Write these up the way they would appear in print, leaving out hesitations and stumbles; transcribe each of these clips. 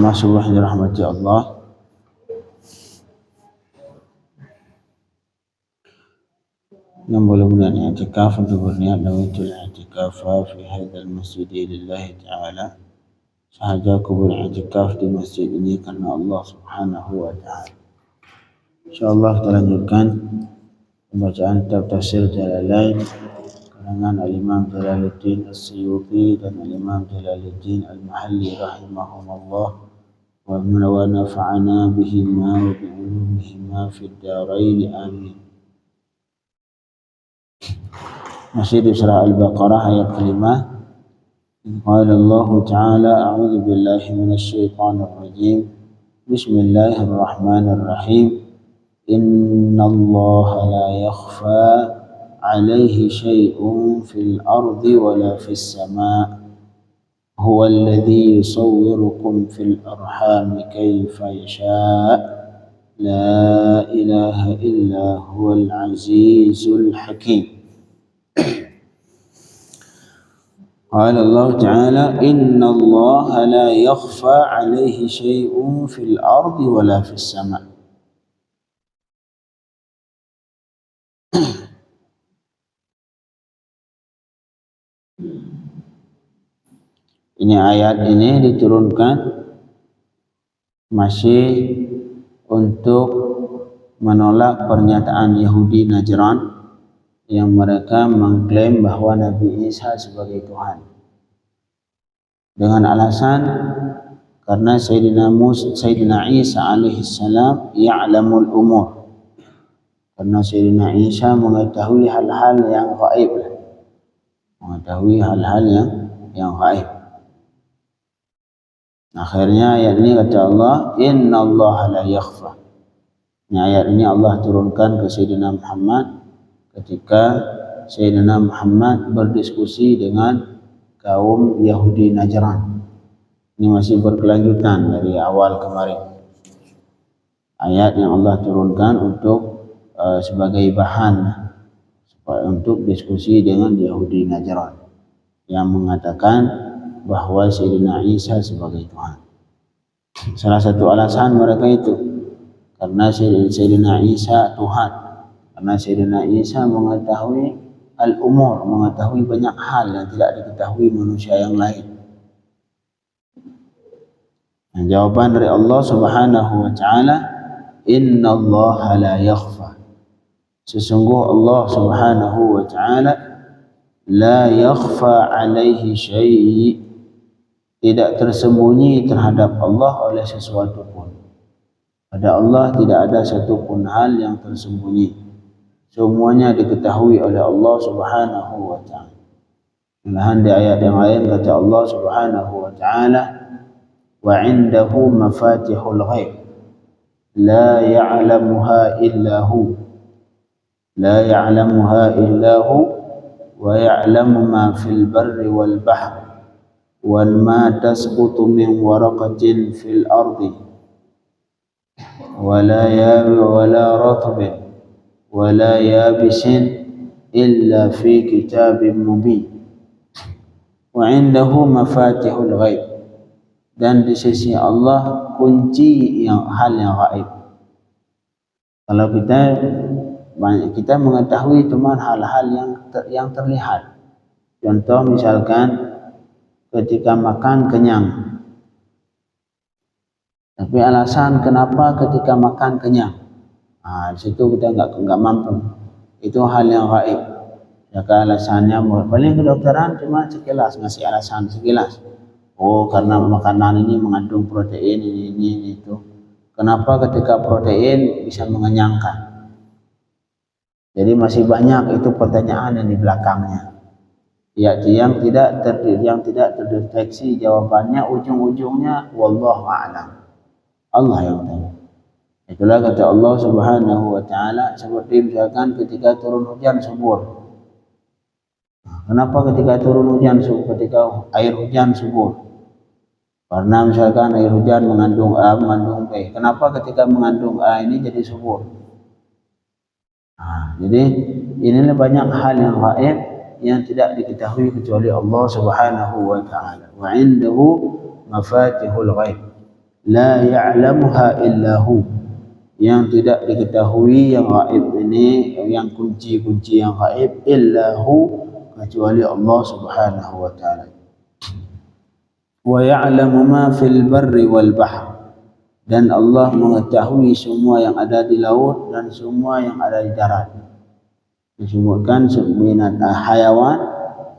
jemaah subuh yang dirahmati Allah. Yang boleh berniat i'tikaf untuk berniat nawaitul i'tikafa fi hadzal masjid lillahi ta'ala. Sahaja aku beriktikaf di masjid ini karena Allah Subhanahu wa ta'ala. Insyaallah kita lanjutkan pembacaan kitab tafsir Jalalain karangan Al-Imam Jalaluddin As-Suyuti dan Al-Imam Jalaluddin Al-Mahalli rahimahumullah wa nafa'ana bihima wa bi'ulumihima fid darain amin. Masih di surah Al-Baqarah ayat kelima. Qala Allah Ta'ala a'udzu billahi minasy syaithanir rajim. Bismillahirrahmanirrahim. Innallaha la yakhfa 'alaihi syai'un fil ardi wala fis sama'. Huwa alladhi yusawwirukum fil arham kayfa yasha'. La ilaha illa huwal azizul hakim. قال الله تعالى إن الله لا يخفى عليه شيء في الأرض ولا في السماء. Ini ayat ini diturunkan masih untuk menolak pernyataan Yahudi Najran yang mereka mengklaim bahwa Nabi Isa sebagai Tuhan dengan alasan karena Sayyidina Isa alaihissalam ya'lamul umur, karena Sayyidina Isa mengetahui hal-hal yang gaib, yang gaib. Akhirnya ayat ini kata Allah, innallaha la yakhfa. Ini ayat ini Allah turunkan ke Sayyidina Muhammad ketika Sayyidina Muhammad berdiskusi dengan kaum Yahudi Najran. Ini masih berkelanjutan dari awal kemarin. Ayat yang Allah turunkan untuk sebagai bahan untuk diskusi dengan Yahudi Najran yang mengatakan bahwa Sayyidina Isa sebagai Tuhan. Salah satu alasan mereka itu karena Sayyidina Isa Tuhan. Karena Sayyidina Isa mengetahui al-umur, mengetahui banyak hal yang tidak diketahui manusia yang lain. Dan jawaban dari Allah Subhanahu wa ta'ala, innallaha la yakhfa. Sesungguh Allah Subhanahu wa ta'ala la yakhfa alaihi syai', tidak tersembunyi terhadap Allah oleh sesuatu pun. Pada Allah tidak ada satu pun hal yang tersembunyi. Semuanya diketahui oleh Allah Subhanahu wa ta'ala. Malahan di ayat yang lain kata Allah Subhanahu wa ta'ala, wa 'indahu mafatihul ghaib la ya'lamuha illa hu wa ya'lamu ma fil barri wal bahri wa ma tasqutu min waraqatin fil ardi wa la ratbin wala yabisin illa fi kitabim mubin. Wa 'indahu mafatihul ghaib, dan di sisi Allah kunci hal yang gaib. Kalau kita mengetahui cuma hal-hal yang terlihat. Contoh misalkan ketika makan kenyang. Tapi alasan kenapa ketika makan kenyang? Di situ kita enggak mampu. Itu hal yang gaib. Maka alasannya paling kedokteran cuma sekilas ngasih alasan sekilas. Oh, karena makanan ini mengandung protein ini itu. Kenapa ketika protein bisa mengenyangkan? Jadi masih banyak itu pertanyaan yang di belakangnya. Yang tidak terdeteksi jawabannya, ujung-ujungnya wallahu a'lam. Allah yang tahu. Itulah kata Allah Subhanahu wa ta'ala, seperti misalkan ketika turun hujan subur. Kenapa ketika ketika air hujan subur? Karena misalkan air hujan mengandung A, mengandung B. Kenapa ketika mengandung A ini jadi subur? Jadi inilah banyak hal yang gaib yang tidak diketahui kecuali Allah Subhanahu wa ta'ala. Wa 'indahu mafatihul ghaib. la ya'lamuha illahu, yang tidak diketahui yang gaib ini, yang kunci-kunci yang gaib, illahu, kecuali Allah Subhanahu wa taala. Wa ya'lamu ma fil barri wal bahr, dan Allah mengetahui semua yang ada di laut dan semua yang ada di darat. Disebutkan sebenarnya hayawan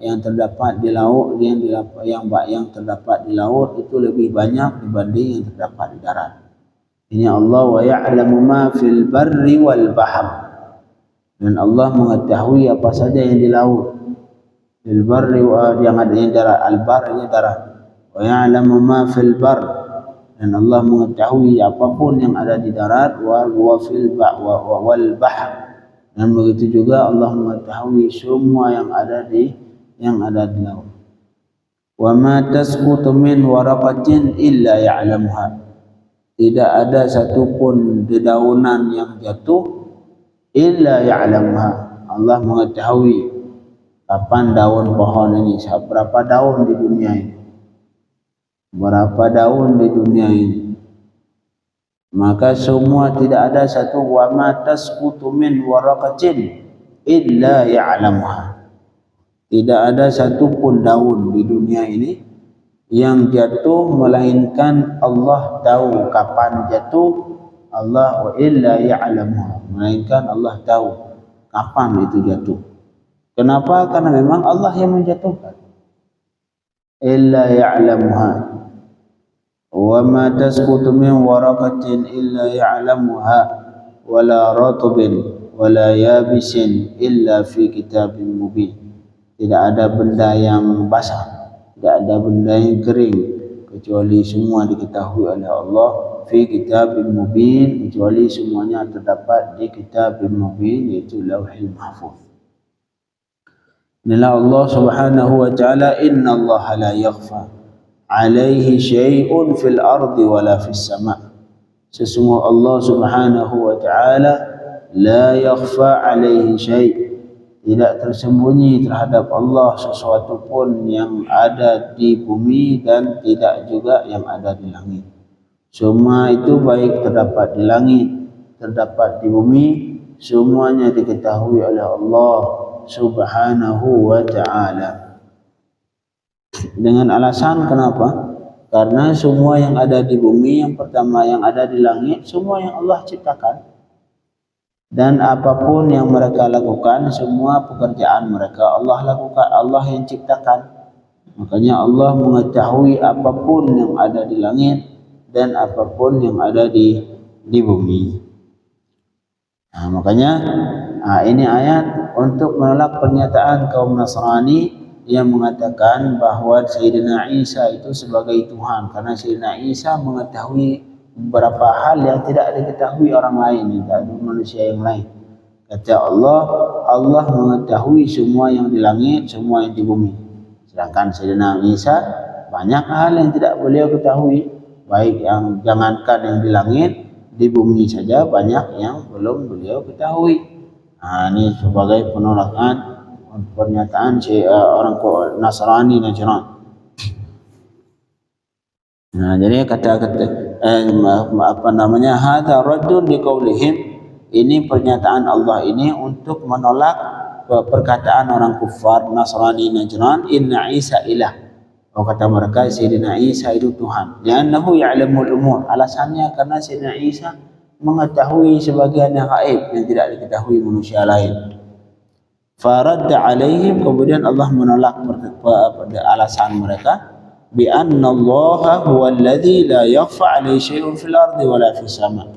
yang terdapat di laut, yang terdapat di laut itu lebih banyak dibanding yang terdapat di darat. Ini Allah wa ya'lamu ma fil barri wal bahr, dan Allah mengetahui apa saja yang di laut. Fil barri yang ada di darat, al bar ini darat. Wa ya'lamu ma fil bar, dan Allah mengetahui apapun yang ada di darat, wa fil wal bahr, dan begitu juga Allah mengetahui semua yang ada di laut. Wa ma tasqutu min waraqatin illa ya'lamuha, tidak ada satupun dedaunan yang jatuh illa ya'lamuha, Allah mengetahui kapan daun pohon ini, berapa daun di dunia ini, berapa daun di dunia ini. Maka semua, tidak ada satu, wa ma tasqutu min waraqatin illa ya'lamuha, tidak ada satupun daun di dunia ini yang jatuh melainkan Allah tahu kapan jatuh. Allah wa illa ya'lamuha, melainkan Allah tahu kapan itu jatuh. Kenapa? Karena memang Allah yang menjatuhkan. Illa ya'lamuha, wa ma tasqutu min waraqatin illa ya'lamuha, wala ratbin wala yabisin illa fi kitabim mubin. Tidak ada benda yang basah, tidak ada benda yang kering, kecuali semua diketahui oleh Allah fi kitabim mubin, kecuali semuanya terdapat di kitabim mubin, yaitu lauhil mahfuz. Inilah Allah Subhanahu wa taala, inna Allah la yakhfa alaihi syai'un fil ardi wala fis sama'. Sesungguhnya Allah Subhanahu wa taala la yakhfa alaihi syai', tidak tersembunyi terhadap Allah sesuatu pun yang ada di bumi dan tidak juga yang ada di langit. Semua itu baik terdapat di langit, terdapat di bumi, semuanya diketahui oleh Allah Subhanahu wa ta'ala. Dengan alasan kenapa? Karena semua yang ada di bumi, yang pertama yang ada di langit, semua yang Allah ciptakan. Dan apapun yang mereka lakukan, semua pekerjaan mereka Allah lakukan, Allah yang ciptakan. Makanya Allah mengetahui apapun yang ada di langit dan apapun yang ada di bumi. Nah, makanya ini ayat untuk menolak pernyataan kaum Nasrani yang mengatakan bahwa Sayyidina Isa itu sebagai Tuhan, karena Sayyidina Isa mengetahui beberapa hal yang tidak diketahui orang lain, tidak ada manusia yang lain. Kata Allah, Allah mengetahui semua yang di langit, semua yang di bumi. Sedangkan Sayyidina Isa banyak hal yang tidak beliau ketahui, baik yang jangankan yang di langit, di bumi saja banyak yang belum beliau ketahui. Nah, ini sebagai penolakan pernyataan orang Nasrani Najran. Nah, jadi kata-kata hadza raddun liqaulihim, ini pernyataan Allah ini untuk menolak perkataan orang kufar Nasrani Najran, inna Isa ilah. Oh, kata mereka Sayyidina Isa itu Tuhan. Li'annahu ya'lamul umur. Alasannya karena Sayyidina Isa mengetahui sebagian yang gaib yang tidak diketahui manusia lain. Faradda alaihim, kemudian Allah menolak alasan mereka, bi anna Allah huwa alladhi la yakhfa alaihi syai'un fil ardi wala fis sama',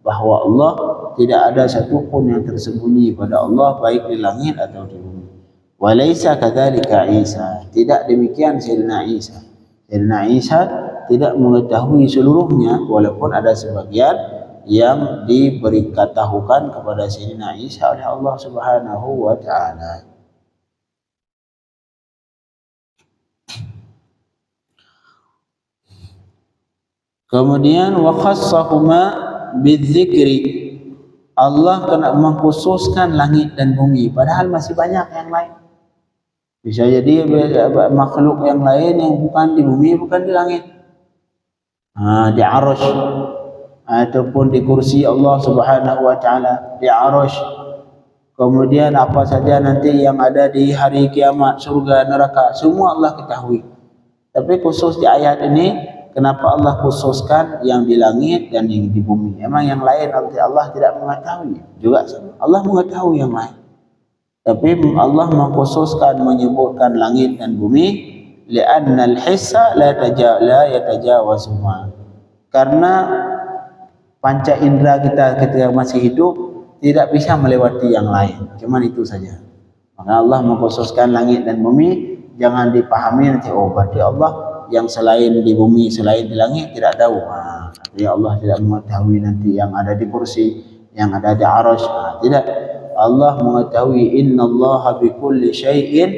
bahwa Allah tidak ada satupun yang tersembunyi pada Allah baik di langit atau di bumi. Walaysa kadzalika Isa, tidak demikian Sayyidina Isa. Sayyidina Isa tidak mengetahui seluruhnya, walaupun ada sebagian yang diberitahukan kepada Sayyidina Isa oleh Allah Subhanahu wa taala. Kemudian wa khassahuma bidzikri, Allah kena mengkhususkan langit dan bumi, padahal masih banyak yang lain. Bisa jadi makhluk yang lain yang bukan di bumi, bukan di langit. di arasy ataupun di kursi Allah Subhanahu wa taala, di arasy. Kemudian apa saja nanti yang ada di hari kiamat, surga, neraka, semua Allah ketahui. Tapi khusus di ayat ini, kenapa Allah khususkan yang di langit dan yang di bumi? Emang yang lain Allah tidak mengetahui? Juga Allah mengetahui yang lain. Tapi Allah mengkhususkan menyebutkan langit dan bumi, li'anna al-hissa la yatajawazuma. Karena panca indera kita ketika masih hidup tidak bisa melewati yang lain, cuman itu saja. Maka Allah mengkhususkan langit dan bumi, jangan dipahami nanti oh berarti Allah yang selain di bumi, selain di langit tidak tahu. Artinya Allah tidak mengetahui nanti yang ada di kursi, yang ada di arasy. Tidak, Allah mengetahui. Innallaha bikulli syai'in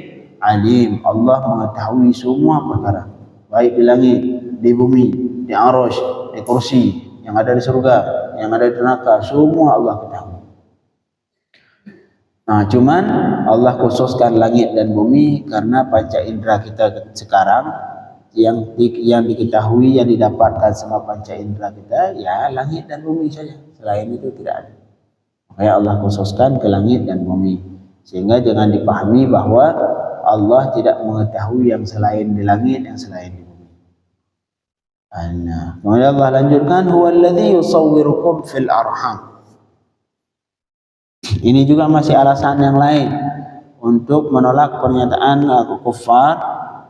alim. Allah mengetahui semua perkara, baik di langit, di bumi, di arasy, di kursi, yang ada di surga, yang ada di neraka, semua Allah ketahui. Cuman Allah khususkan langit dan bumi karena panca indera kita sekarang yang diketahui, yang didapatkan sama panca indera kita ya langit dan bumi saja. Selain itu tidak ada. Makanya Allah khususkan ke langit dan bumi, sehingga jangan dipahami bahwa Allah tidak mengetahui yang selain di langit, yang selain di bumi. Kemudian Allah lanjutkan, huwallazi yusawwirukum fil arham. Ini juga masih alasan yang lain untuk menolak pernyataan kufar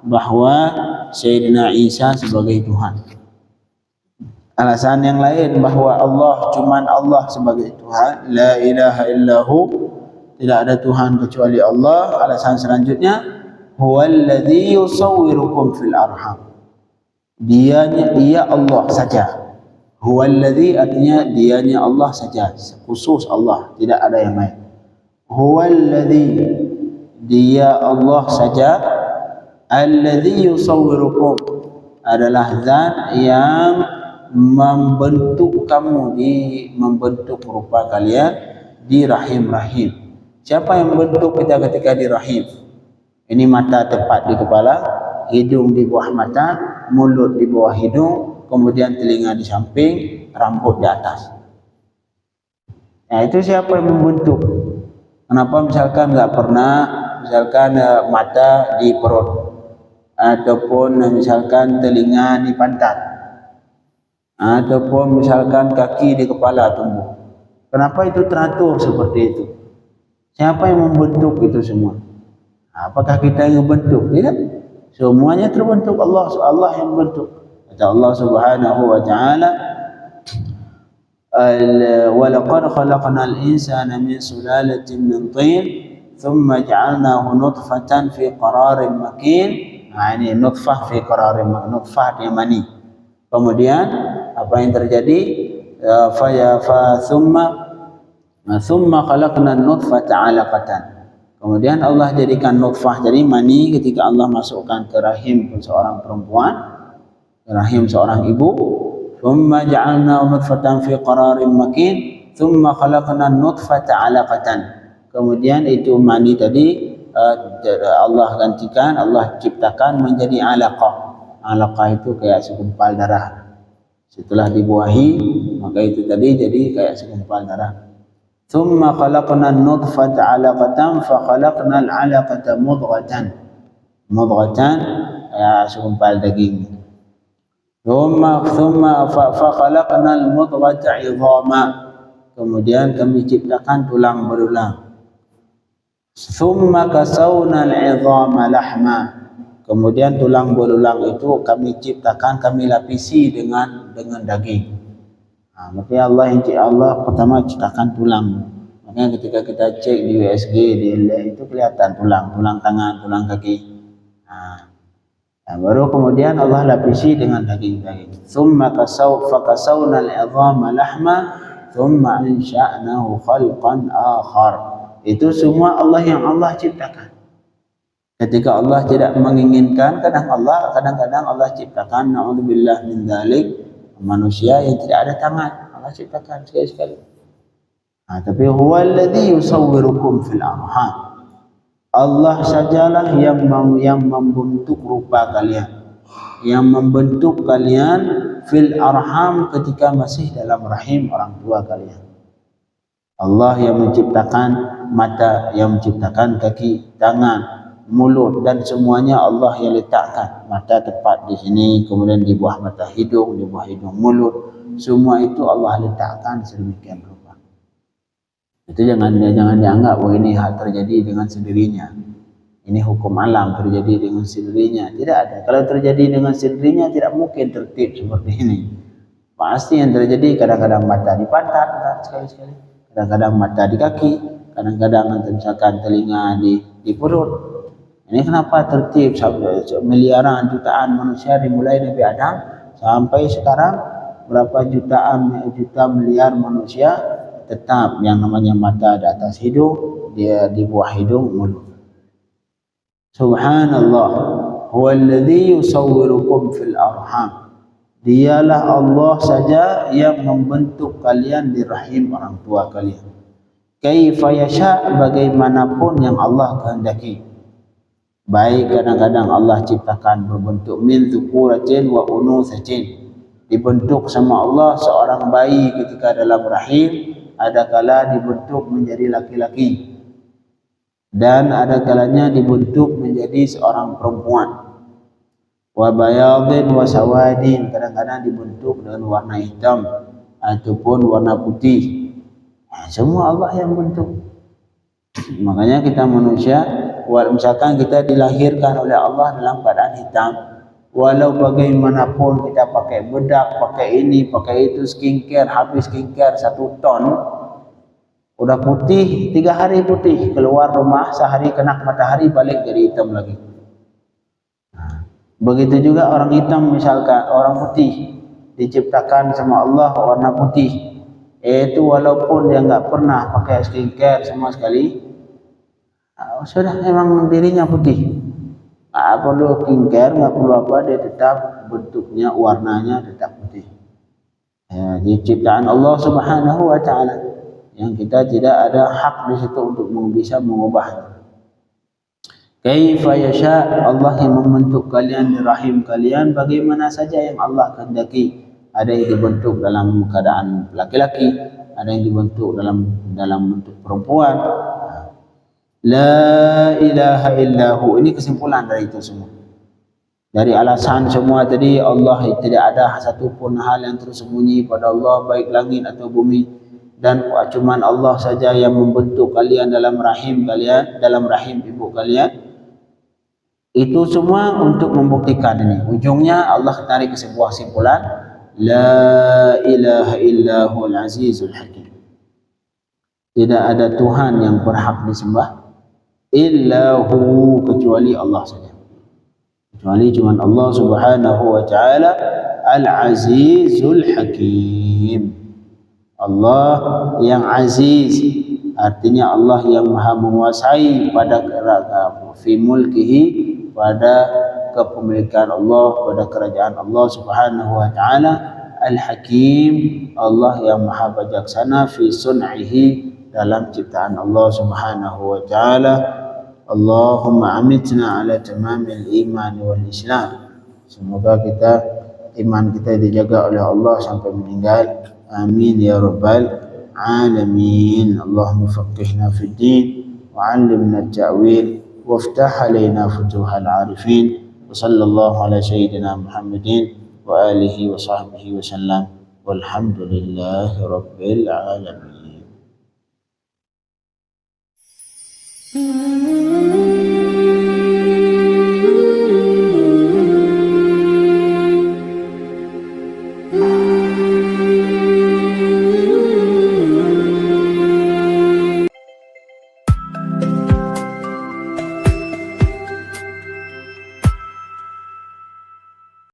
bahwa Sayyidina Isa sebagai Tuhan. Alasan yang lain bahwa cuman Allah sebagai Tuhan, la ilaha illahu, tidak ada Tuhan kecuali Allah. Alasan selanjutnya, huwallazi yusawwirukum fil arham. Dia Allah saja. Huwallazi artinya dianya Allah saja, khusus Allah, tidak ada yang lain. Huwallazi, dia Allah saja. Allazi yusawwirukum, adalah zat yang membentuk kamu, membentuk rupa kalian di rahim-rahim. Siapa yang membentuk kita ketika di rahim? Ini mata tepat di kepala, hidung di bawah mata, mulut di bawah hidung, kemudian telinga di samping, rambut di atas. Itu siapa yang membentuk? Kenapa misalkan nggak pernah mata di perut, ataupun misalkan telinga di pantat, ataupun misalkan kaki di kepala tumbuh? Kenapa itu teratur seperti itu? Siapa yang membentuk itu semua? Apakah kita yang membentuk? Tidak. Semuanya terbentuk Allah yang membentuk. Kata Allah Subhanahu wa taala, wa laqad khalaqnal insana min sulalatin min tin thumma ja'alnahu nutfatan fi qararin makin. Ini nutfah fi qararin makin, nutfah yang mani. Kemudian apa yang terjadi? Thumma khalaqnan nutfata 'alaqatan. Kemudian Allah jadikan nutfah, jadi mani ketika Allah masukkan ke rahim seorang perempuan, ke rahim seorang ibu. Thumma ja'alna nutfatan fi qararin makin, thumma khalaqna nutfata 'alaqatan. Kemudian itu mani tadi Allah gantikan, Allah ciptakan menjadi 'alaqah. 'Alaqah itu kayak segumpal darah. Setelah dibuahi, maka itu tadi jadi kayak segumpal darah. Thumma khalaqna nutfata 'alaqatan fa khalaqna al-'alaqata mudghatan. Mudghatan ya segumpal daging. Thumma fa khalaqna al-mudghata 'idhama. Kemudian kami ciptakan tulang berulang. Thumma kasawna al-'idhama lahma. Kemudian tulang belulang itu kami ciptakan, kami lapisi dengan daging. Makanya Allah pertama ciptakan tulang. Makanya ketika kita cek di USG, di itu kelihatan tulang tangan, tulang kaki. Baru kemudian Allah lapisi dengan daging-daging. Thumma kasawna al-'idhama lahma thumma ansha'nahu khalqan akhar. Itu semua yang Allah ciptakan. Ketika Allah tidak menginginkan, kadang-kadang Allah ciptakan, na'udzubillah min dzalik, manusia yang tidak ada tangan, Allah ciptakan sekali-sekali. Tapi huwallazi yusawwirukum fil arham. Allah sajalah yang membentuk rupa kalian, yang membentuk kalian fil arham, ketika masih dalam rahim orang tua kalian. Allah yang menciptakan mata, yang menciptakan kaki, tangan, mulut, dan semuanya Allah yang letakkan. Mata tepat di sini, kemudian di bawah mata hidung, di bawah hidung mulut, semua itu Allah letakkan sedemikian rupa. Itu jangan dianggap bahwa ini hal terjadi dengan sendirinya. Ini hukum alam terjadi dengan sendirinya. Tidak ada. Kalau terjadi dengan sendirinya tidak mungkin tertib seperti ini. Pasti yang terjadi kadang-kadang mata di pantat, sekali-sekali. Kadang-kadang mata di kaki, kadang-kadang misalkan telinga di perut. Ini kenapa tertib miliaran jutaan manusia dimulai Nabi Adam sampai sekarang berapa juta miliar manusia tetap yang namanya mata di atas hidung, dia di bawah hidung mulut. Subhanallah, huwallazi yusawwirukum fil arham. Dialah Allah saja yang membentuk kalian di rahim orang tua kalian. Kaifa yasha, bagaimanapun yang Allah kehendaki. Baik kadang-kadang Allah ciptakan berbentuk min dzukuratin wa unutsatin. Dibentuk sama Allah seorang bayi ketika dalam rahim, ada kala dibentuk menjadi laki-laki. Dan ada kalanya dibentuk menjadi seorang perempuan. Wa bayadin wa sawadin, kadang-kadang dibentuk dengan warna hitam ataupun warna putih. Semua Allah yang bentuk. Makanya kita manusia, misalkan kita dilahirkan oleh Allah dalam keadaan hitam, walau bagaimanapun kita pakai bedak, pakai ini, pakai itu, skincare, habis skincare 1 ton, udah putih, 3 hari putih, keluar rumah sehari kena matahari balik jadi hitam lagi. Begitu juga orang hitam, misalkan orang putih diciptakan sama Allah warna putih, itu walaupun dia nggak pernah pakai skincare sama sekali, sudah memang dirinya putih. Perlu skincare, nggak perlu apa, dia tetap bentuknya, warnanya tetap putih. Ciptaan Allah Subhanahu wa Ta'ala, yang kita tidak ada hak di situ untuk bisa mengubahnya. Kaifa yasha, Allah yang membentuk kalian di rahim kalian bagaimana saja yang Allah kehendaki. Ada yang dibentuk dalam keadaan laki-laki, ada yang dibentuk dalam bentuk perempuan. La ilaha illahu, ini kesimpulan dari itu semua. Dari alasan semua tadi, Allah tidak ada satu pun hal yang tersembunyi pada Allah, baik langit atau bumi, dan cuma Allah saja yang membentuk kalian dalam rahim kalian, dalam rahim ibu kalian. Itu semua untuk membuktikan ini. Ujungnya Allah tarik ke sebuah kesimpulan, la ilaha illahul azizul hakim. Tidak ada Tuhan yang berhak disembah illahu, kecuali Allah saja. Kecuali cuma Allah Subhanahu wa Ta'ala al-azizul hakim. Allah yang aziz, artinya Allah yang maha menguasai pada fi mulkihi, pada kepemilikan Allah, pada kerajaan Allah Subhanahu wa Ta'ala. Al-Hakim, Allah yang maha bijaksana fi sun'ihi, dalam ciptaan Allah Subhanahu wa Ta'ala. Allahumma amitna ala tamamil iman wal islam. Semoga iman kita dijaga oleh Allah sampai meninggal. Amin ya rabbal alamin. Allahumma faqihna fid din wa 'allimna at-ta'wil وافتح علينا فتوح العارفين وصلى الله على سيدنا محمد وآله وصحبه وسلم والحمد لله رب العالمين.